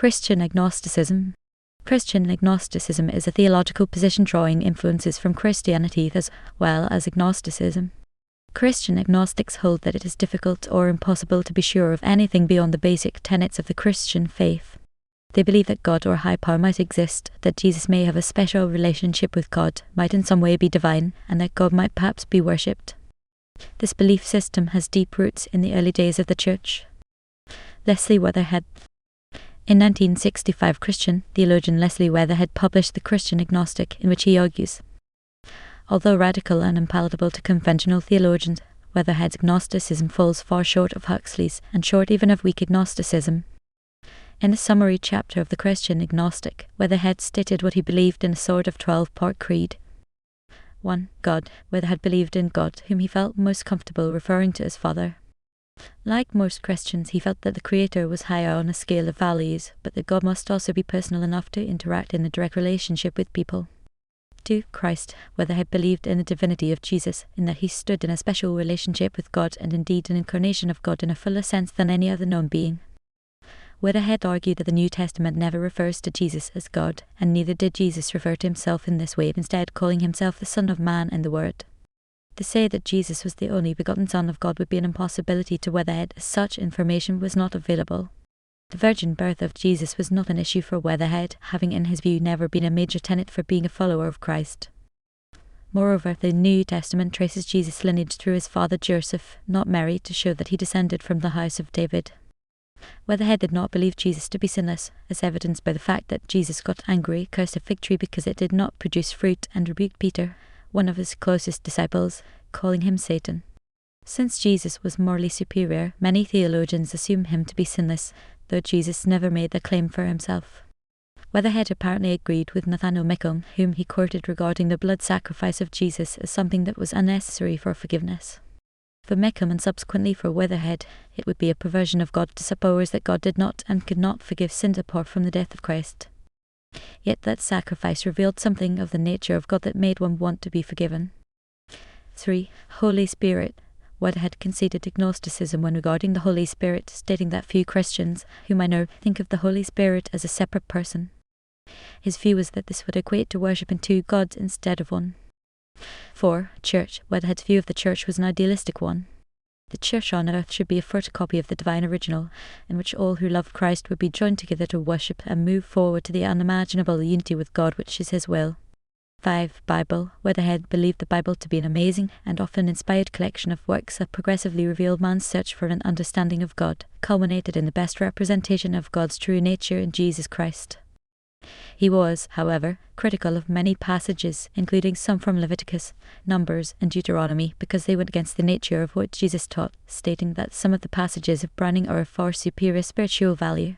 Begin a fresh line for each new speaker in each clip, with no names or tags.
Christian agnosticism. Christian agnosticism is a theological position drawing influences from Christianity as well as agnosticism. Christian agnostics hold that it is difficult or impossible to be sure of anything beyond the basic tenets of the Christian faith. They believe that God or high power might exist, that Jesus may have a special relationship with God, might in some way be divine, and that God might perhaps be worshipped. This belief system has deep roots in the early days of the Church. Leslie Weatherhead. In 1965, Christian theologian Leslie Weatherhead published The Christian Agnostic, in which he argues, although radical and unpalatable to conventional theologians, Weatherhead's agnosticism falls far short of Huxley's and short even of weak agnosticism. In a summary chapter of The Christian Agnostic, Weatherhead stated what he believed in a sort of 12-part creed. 1. God. Weatherhead believed in God, whom he felt most comfortable referring to as Father. Like most Christians, he felt that the Creator was higher on a scale of values, but that God must also be personal enough to interact in a direct relationship with people. 2. Christ. Weatherhead believed in the divinity of Jesus, in that he stood in a special relationship with God and indeed an incarnation of God in a fuller sense than any other known being. Weatherhead argued that the New Testament never refers to Jesus as God, and neither did Jesus refer to himself in this way, instead calling himself the Son of Man and the Word. To say that Jesus was the only begotten Son of God would be an impossibility to Weatherhead, as such information was not available. The virgin birth of Jesus was not an issue for Weatherhead, having in his view never been a major tenet for being a follower of Christ. Moreover, the New Testament traces Jesus' lineage through his father Joseph, not Mary, to show that he descended from the house of David. Weatherhead did not believe Jesus to be sinless, as evidenced by the fact that Jesus got angry, cursed a fig tree because it did not produce fruit, and rebuked Peter, one of his closest disciples, calling him Satan. Since Jesus was morally superior, many theologians assume him to be sinless, though Jesus never made the claim for himself. Weatherhead apparently agreed with Nathanael Mickham, whom he quoted regarding the blood sacrifice of Jesus as something that was unnecessary for forgiveness. For Mickham, and subsequently for Weatherhead, it would be a perversion of God to suppose that God did not and could not forgive sins apart from the death of Christ. Yet that sacrifice revealed something of the nature of God that made one want to be forgiven. 3. Holy Spirit. Weatherhead conceded agnosticism when regarding the Holy Spirit, stating that few Christians, whom I know, think of the Holy Spirit as a separate person. His view was that this would equate to worshipping two gods instead of one. 4. Church. Weatherhead's view of the Church was an idealistic one. The Church on earth should be a photocopy of the divine original, in which all who loved Christ would be joined together to worship and move forward to the unimaginable unity with God which is his will. 5. Bible. Weatherhead believed the Bible to be an amazing and often inspired collection of works that progressively revealed man's search for an understanding of God, culminated in the best representation of God's true nature in Jesus Christ. He was, however, critical of many passages, including some from Leviticus, Numbers, and Deuteronomy, because they went against the nature of what Jesus taught, stating that some of the passages of Browning are of far superior spiritual value.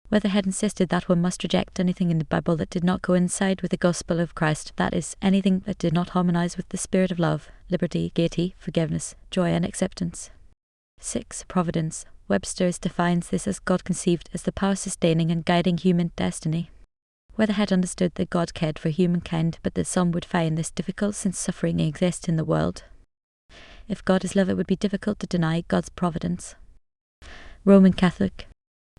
Weatherhead insisted that one must reject anything in the Bible that did not coincide with the gospel of Christ, that is, anything that did not harmonize with the spirit of love, liberty, gaiety, forgiveness, joy, and acceptance. 6. Providence. Webster's defines this as God conceived as the power sustaining and guiding human destiny. Weatherhead understood that God cared for humankind, but that some would find this difficult since suffering exists in the world. If God is love, it would be difficult to deny God's providence. Roman Catholic.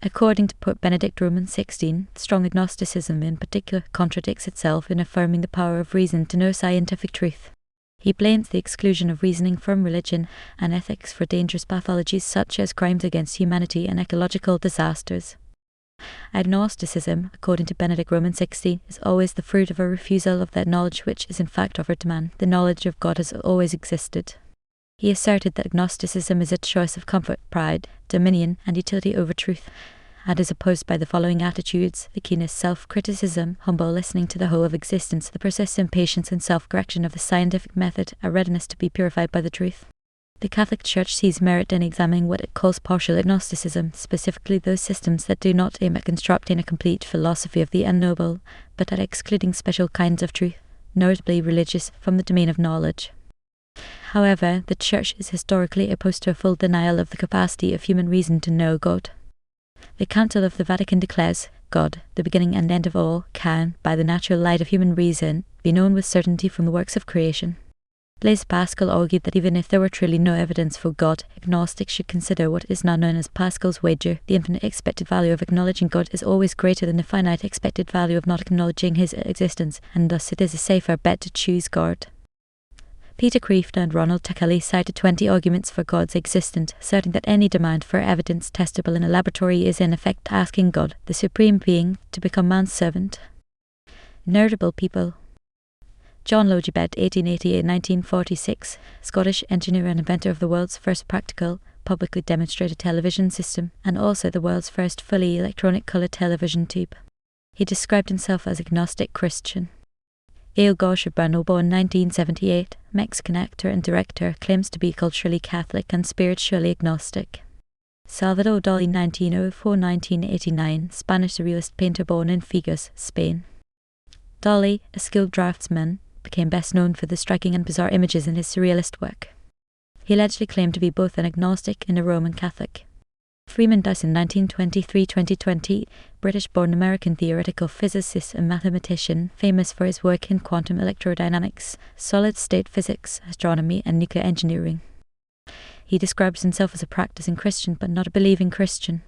According to Pope Benedict Romans 16, strong agnosticism in particular contradicts itself in affirming the power of reason to know scientific truth. He blames the exclusion of reasoning from religion and ethics for dangerous pathologies such as crimes against humanity and ecological disasters. Agnosticism, according to Benedict Romans 16, is always the fruit of a refusal of that knowledge which is in fact offered to man. The knowledge of God has always existed. He asserted that agnosticism is a choice of comfort, pride, dominion, and utility over truth, and is opposed by the following attitudes: the keenness, self-criticism, humble listening to the whole of existence, the persistent patience and self-correction of the scientific method, a readiness to be purified by the truth. The Catholic Church sees merit in examining what it calls partial agnosticism, specifically those systems that do not aim at constructing a complete philosophy of the unknowable, but at excluding special kinds of truth, notably religious, from the domain of knowledge. However, the Church is historically opposed to a full denial of the capacity of human reason to know God. The Council of the Vatican declares, God, the beginning and end of all, can, by the natural light of human reason, be known with certainty from the works of creation. Blaise Pascal argued that even if there were truly no evidence for God, agnostics should consider what is now known as Pascal's wager. The infinite expected value of acknowledging God is always greater than the finite expected value of not acknowledging his existence, and thus it is a safer bet to choose God. Peter Kreeft and Ronald Takali cited 20 arguments for God's existence, asserting that any demand for evidence testable in a laboratory is in effect asking God, the supreme being, to become man's servant. Notable people: John Logibet, 1888-1946, Scottish engineer and inventor of the world's first practical, publicly demonstrated television system, and also the world's first fully electronic colour television tube. He described himself as agnostic Christian. Gail Gosher Bernal, born 1978, Mexican actor and director, claims to be culturally Catholic and spiritually agnostic. Salvador Dalí, 1904-1989, Spanish surrealist painter born in Figueres, Spain. Dalí, a skilled draftsman, became best known for the striking and bizarre images in his surrealist work. He allegedly claimed to be both an agnostic and a Roman Catholic. Freeman Dyson, 1923-2020, British-born American theoretical physicist and mathematician, famous for his work in quantum electrodynamics, solid-state physics, astronomy, and nuclear engineering. He describes himself as a practicing Christian but not a believing Christian.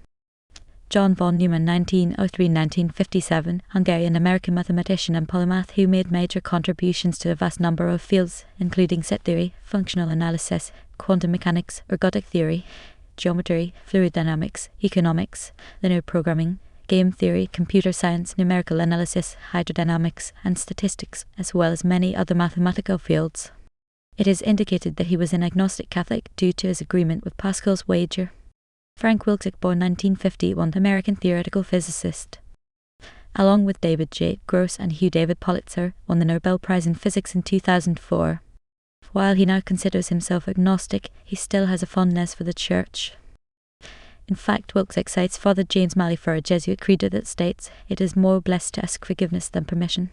John von Neumann, 1903-1957, Hungarian-American mathematician and polymath who made major contributions to a vast number of fields, including set theory, functional analysis, quantum mechanics, ergodic theory, geometry, fluid dynamics, economics, linear programming, game theory, computer science, numerical analysis, hydrodynamics, and statistics, as well as many other mathematical fields. It is indicated that he was an agnostic Catholic due to his agreement with Pascal's wager. Frank Wilczek, born 1950, was an American theoretical physicist. Along with David J. Gross and Hugh David Pulitzer, won the Nobel Prize in Physics in 2004. While he now considers himself agnostic, he still has a fondness for the Church. In fact, Wilczek cites Father James Malley for a Jesuit creed that states, "It is more blessed to ask forgiveness than permission."